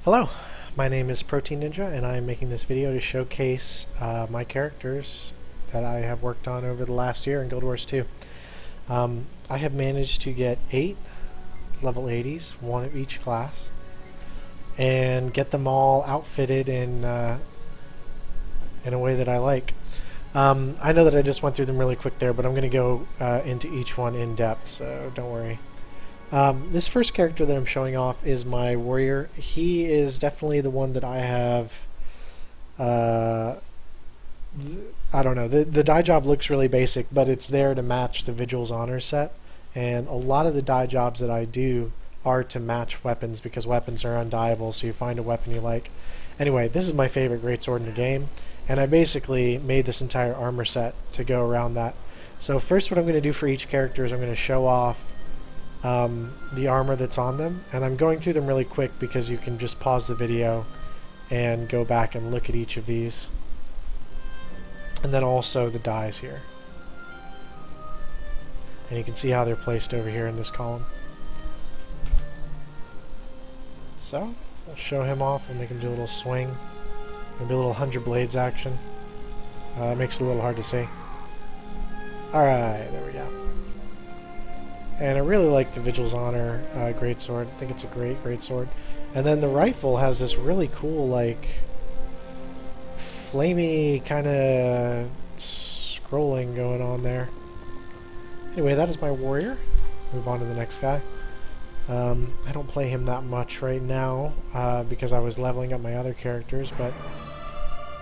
Hello, my name is Protein Ninja, and I am making this video to showcase my characters that I have worked on over the last year in Guild Wars 2. I have managed to get 8 level 80s, one of each class, and get them all outfitted in a way that I like. I know that I just went through them really quick there, but I'm going to go into each one in depth, so don't worry. This first character that I'm showing off is my warrior. He is definitely the one that I have. I don't know. The dye job looks really basic, but it's there to match the Vigil's Honor set. And a lot of the dye jobs that I do are to match weapons because weapons are undyeable, so you find a weapon you like. Anyway, this is my favorite greatsword in the game, and I basically made this entire armor set to go around that. So first what I'm going to do for each character is I'm going to show off the armor that's on them, and I'm going through them really quick because you can just pause the video and go back and look at each of these, and then also the dyes here, and you can see how they're placed over here in this column. So we'll show him off and make him do a little swing, maybe a little 100 blades action. It makes it a little hard to see. Alright, there we go. And I really like the Vigil's Honor greatsword. I think it's a great greatsword. And then the rifle has this really cool, like, flamey kind of scrolling going on there. Anyway, that is my warrior. Move on to the next guy. I don't play him that much right now because I was leveling up my other characters, but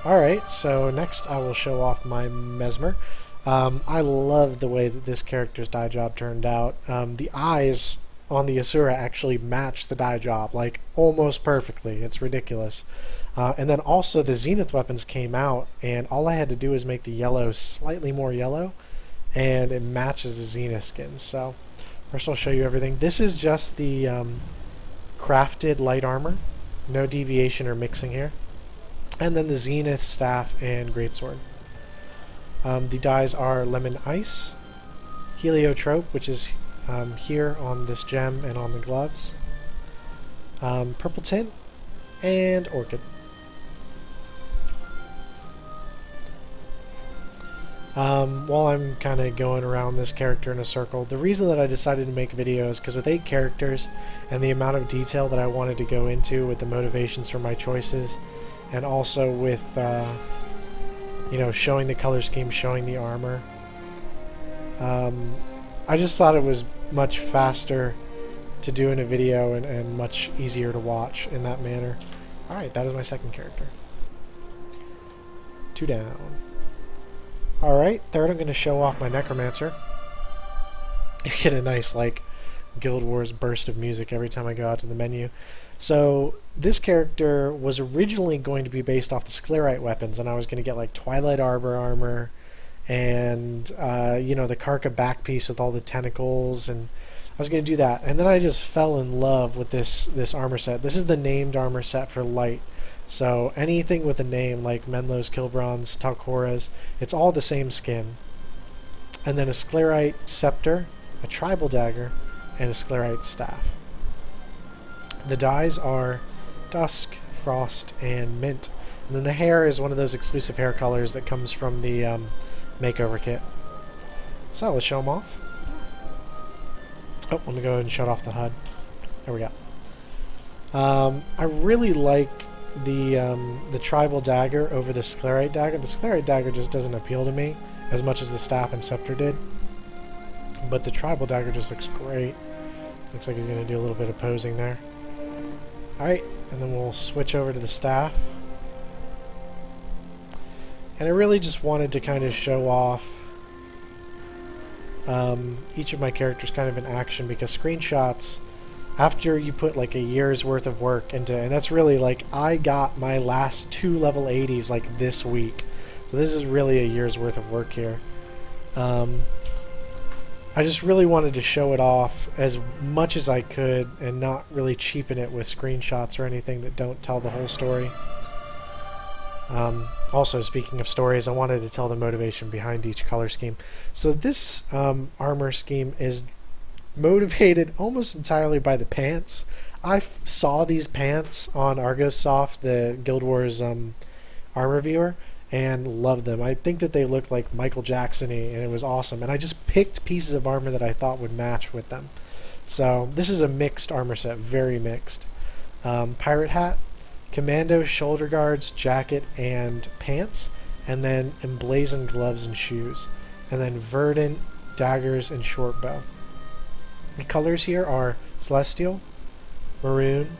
alright, so next I will show off my Mesmer. I love the way that this character's dye job turned out. The eyes on the Asura actually match the dye job, like, almost perfectly. It's ridiculous. And then also the Zenith weapons came out, and all I had to do was make the yellow slightly more yellow, and it matches the Zenith skins. So first I'll show you everything. This is just the crafted light armor. No deviation or mixing here. And then the Zenith staff and greatsword. The dyes are Lemon Ice, Heliotrope, which is here on this gem and on the gloves, Purple Tint, and Orchid. While I'm kind of going around this character in a circle, the reason that I decided to make videos is because with 8 characters and the amount of detail that I wanted to go into with the motivations for my choices, and also with you know, showing the color scheme, showing the armor. I just thought it was much faster to do in a video and much easier to watch in that manner. Alright, that is my second character. 2 down. Alright, third I'm going to show off my Necromancer. You get a nice, like, Guild Wars burst of music every time I go out to the menu. So this character was originally going to be based off the Sclerite weapons, and I was going to get like Twilight Arbor armor and you know, the Karka back piece with all the tentacles, and I was going to do that. And then I just fell in love with this armor set. This is the named armor set for light. So anything with a name like Menlos, Kilbrons, Talcoras, it's all the same skin. And then a Sclerite scepter, a tribal dagger, and a Sclerite staff. The dyes are Dusk, Frost, and Mint. And then the hair is one of those exclusive hair colors that comes from the makeover kit. So let's show them off. Oh, let me go ahead and shut off the HUD. There we go. I really like the tribal dagger over the Sclerite dagger. The Sclerite dagger just doesn't appeal to me as much as the staff and scepter did. But the tribal dagger just looks great. Looks like he's going to do a little bit of posing there. Alright, and then we'll switch over to the staff. And I really just wanted to kind of show off each of my characters kind of in action, because screenshots, after you put like a year's worth of work into, and that's really like, I got my last 2 level 80s like this week. So this is really a year's worth of work here. I just really wanted to show it off as much as I could and not really cheapen it with screenshots or anything that don't tell the whole story. Also, speaking of stories, I wanted to tell the motivation behind each color scheme. So this armor scheme is motivated almost entirely by the pants. saw these pants on Argosoft, the Guild Wars armor viewer, and loved them. I think that they looked like Michael Jackson-y, and it was awesome. And I just picked pieces of armor that I thought would match with them. So this is a mixed armor set, very mixed. Pirate hat, commando shoulder guards, jacket, and pants, and then emblazoned gloves and shoes, and then verdant daggers and short bow. The colors here are celestial, maroon,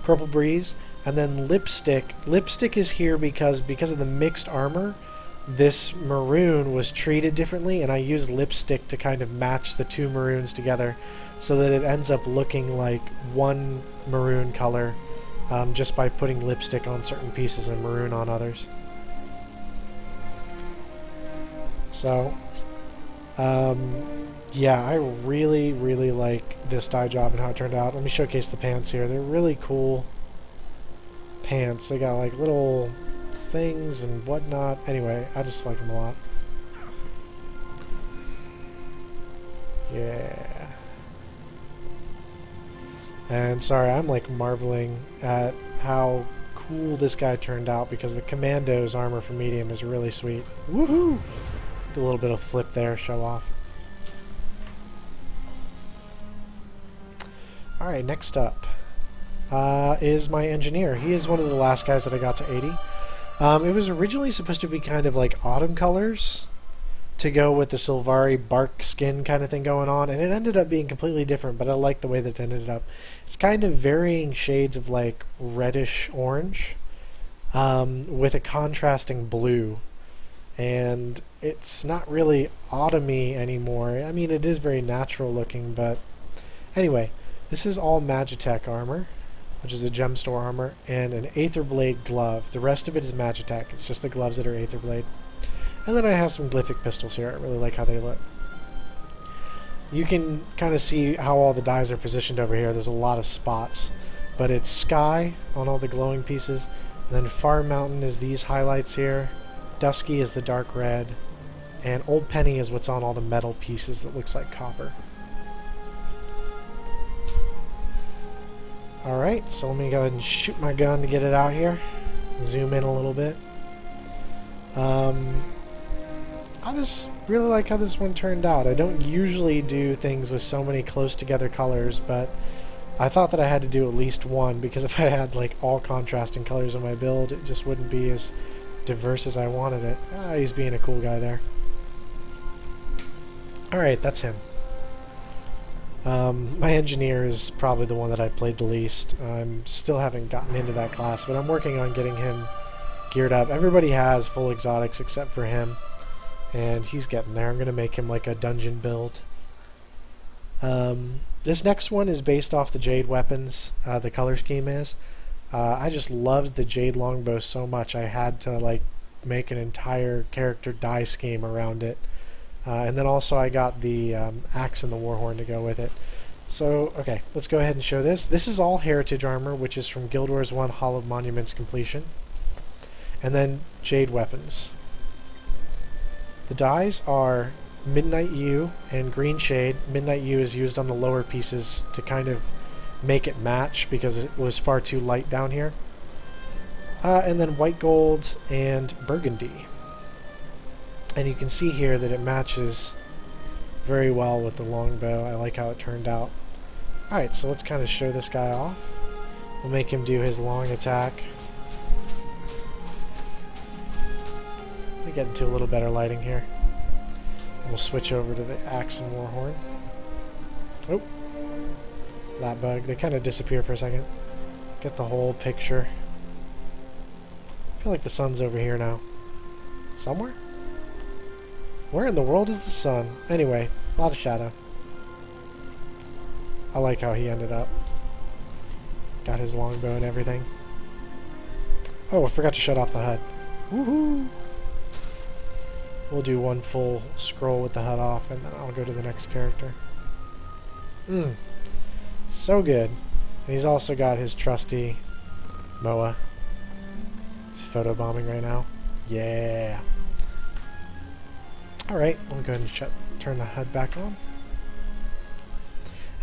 purple breeze, and then lipstick. Lipstick is here because of the mixed armor, this maroon was treated differently, and I used lipstick to kind of match the two maroons together so that it ends up looking like one maroon color, just by putting lipstick on certain pieces and maroon on others. So, yeah, I really like this dye job and how it turned out. Let me showcase the pants here. They're really cool pants. They got like little things and whatnot. Anyway, I just like them a lot. Yeah. And sorry, I'm like marveling at how cool this guy turned out because the Commando's armor for medium is really sweet. Woohoo! Do a little bit of flip there, show off. Alright, next up is my engineer. He is one of the last guys that I got to 80. It was originally supposed to be kind of like autumn colors to go with the Sylvari bark skin kind of thing going on, and it ended up being completely different, but I like the way that it ended up. It's kind of varying shades of like reddish orange with a contrasting blue, and it's not really autumny anymore. I mean, it is very natural looking, but anyway, this is all Magitech armor, which is a gemstone armor, and an Aetherblade glove. The rest of it is Magitech. It's just the gloves that are Aetherblade. And then I have some glyphic pistols here. I really like how they look. You can kind of see how all the dyes are positioned over here. There's a lot of spots. But it's sky on all the glowing pieces. And then Far Mountain is these highlights here. Dusky is the dark red. And Old Penny is what's on all the metal pieces that looks like copper. Alright, so let me go ahead and shoot my gun to get it out here. Zoom in a little bit. I just really like how this one turned out. I don't usually do things with so many close together colors, but I thought that I had to do at least one, because if I had like all contrasting colors in my build, it just wouldn't be as diverse as I wanted it. He's being a cool guy there. Alright, that's him. My engineer is probably the one that I played the least. I'm still haven't gotten into that class, but I'm working on getting him geared up. Everybody has full exotics except for him, and he's getting there. I'm going to make him like a dungeon build. This next one is based off the Jade weapons, the color scheme is. I just loved the Jade longbow so much I had to like make an entire character dye scheme around it. And then also I got the axe and the warhorn to go with it. So, okay, let's go ahead and show this. This is all heritage armor, which is from Guild Wars 1 Hall of Monuments completion. And then Jade weapons. The dyes are Midnight Yew and Green Shade. Midnight Yew is used on the lower pieces to kind of make it match because it was far too light down here. And then White Gold and Burgundy. And you can see here that it matches very well with the longbow. I like how it turned out. Alright, so let's kind of show this guy off. We'll make him do his long attack. Let me get into a little better lighting here. We'll switch over to the axe and warhorn. Oh, that bug. They kind of disappear for a second. Get the whole picture. I feel like the sun's over here now. Somewhere? Where in the world is the sun? Anyway, a lot of shadow. I like how he ended up. Got his longbow and everything. Oh, I forgot to shut off the HUD. Woohoo! We'll do one full scroll with the HUD off, and then I'll go to the next character. So good. And he's also got his trusty MOA. He's photobombing right now. Yeah. Alright, I'll go ahead and turn the HUD back on.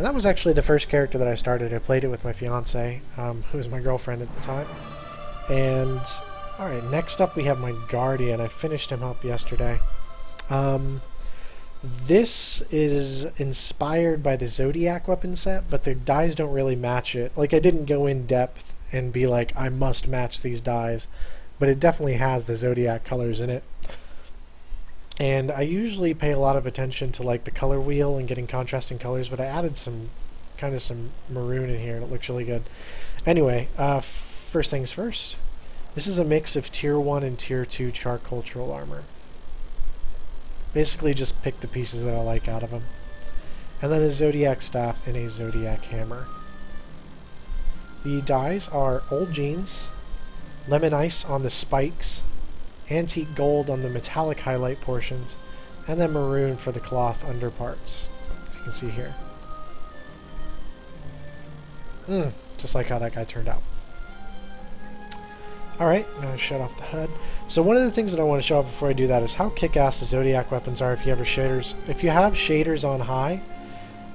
And that was actually the first character that I started. I played it with my fiance, who was my girlfriend at the time. And, alright, next up we have my Guardian. I finished him up yesterday. This is inspired by the Zodiac weapon set, but the dies don't really match it. Like, I didn't go in depth and be like, I must match these dies, but it definitely has the Zodiac colors in it. And I usually pay a lot of attention to like the color wheel and getting contrasting colors, but I added some maroon in here and it looks really good. Anyway, first things first. This is a mix of Tier 1 and Tier 2 Charcultural armor. Basically just pick the pieces that I like out of them. And then a Zodiac staff and a Zodiac hammer. The dies are Old Jeans, Lemon Ice on the spikes, Antique Gold on the metallic highlight portions, and then Maroon for the cloth underparts, as you can see here. Just like how that guy turned out. Alright, now shut off the HUD. So one of the things that I want to show off before I do that is how kick-ass the Zodiac weapons are if you have shaders. If you have shaders on high,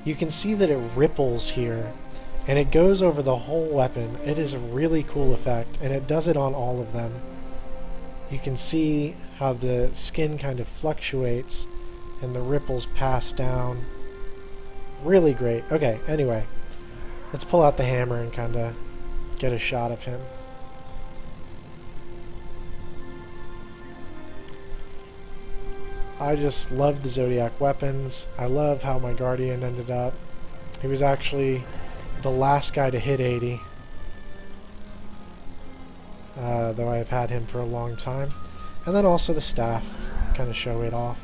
you can see that it ripples here, and it goes over the whole weapon. It is a really cool effect, and it does it on all of them. You can see how the skin kind of fluctuates, and the ripples pass down. Really great. Okay, anyway, let's pull out the hammer and kind of get a shot of him. I just love the Zodiac weapons. I love how my Guardian ended up. He was actually the last guy to hit 80. Though I've had him for a long time. And then also the staff, kind of show it off.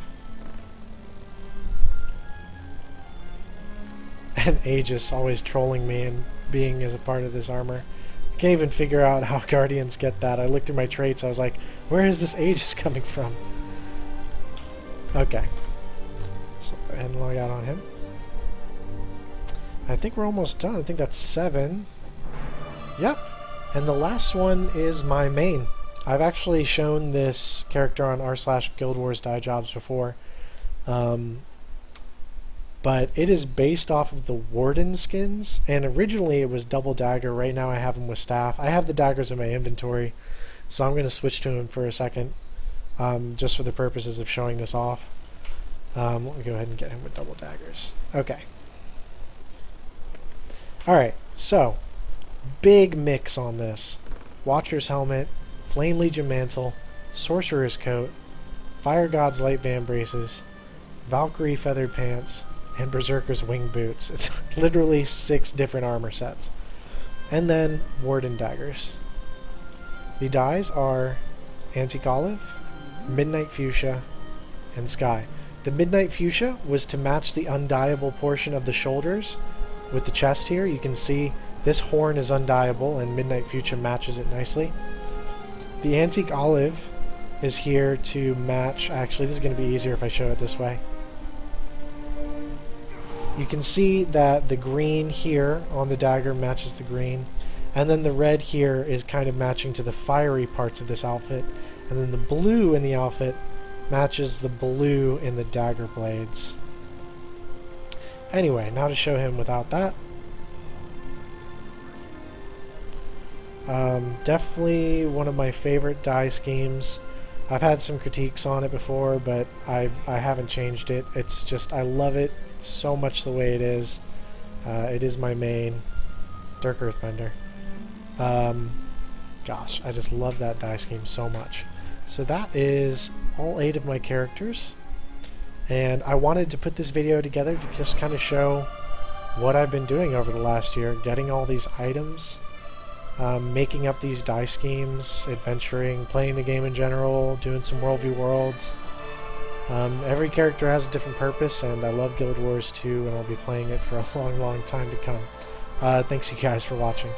And Aegis always trolling me and being as a part of this armor. I can't even figure out how Guardians get that. I looked through my traits, I was like, where is this Aegis coming from? Okay, so go ahead and log out on him. I think we're almost done. I think that's 7. Yep, and the last one is my main. I've actually shown this character on r/Guild Wars Die Jobs before, but it is based off of the Warden skins, and originally it was double dagger. Right now I have him with staff. I have the daggers in my inventory, so I'm going to switch to him for a second. Just for the purposes of showing this off. Let me go ahead and get him with double daggers. Okay. Alright, so big mix on this. Watcher's Helmet, Flame Legion Mantle, Sorcerer's Coat, Fire God's Light Van Braces, Valkyrie Feathered Pants, and Berserker's Wing Boots. It's literally 6 different armor sets. And then Warden Daggers. The dies are Antique Olive, Midnight Fuchsia, and Sky. The Midnight Fuchsia was to match the undyeable portion of the shoulders with the chest here. You can see this horn is undyeable and Midnight Fuchsia matches it nicely. The Antique Olive is here to match... Actually, this is going to be easier if I show it this way. You can see that the green here on the dagger matches the green, and then the red here is kind of matching to the fiery parts of this outfit. And then the blue in the outfit matches the blue in the dagger blades. Anyway, now to show him without that. Definitely one of my favorite die schemes. I've had some critiques on it before, but I haven't changed it. It's just, I love it so much the way it is. It is my main. Dirk Earthbender. Gosh, I just love that die scheme so much. So that is all 8 of my characters, and I wanted to put this video together to just kind of show what I've been doing over the last year, getting all these items, making up these die schemes, adventuring, playing the game in general, doing some Worldview Worlds. Every character has a different purpose, and I love Guild Wars 2, and I'll be playing it for a long, long time to come. Thanks you guys for watching.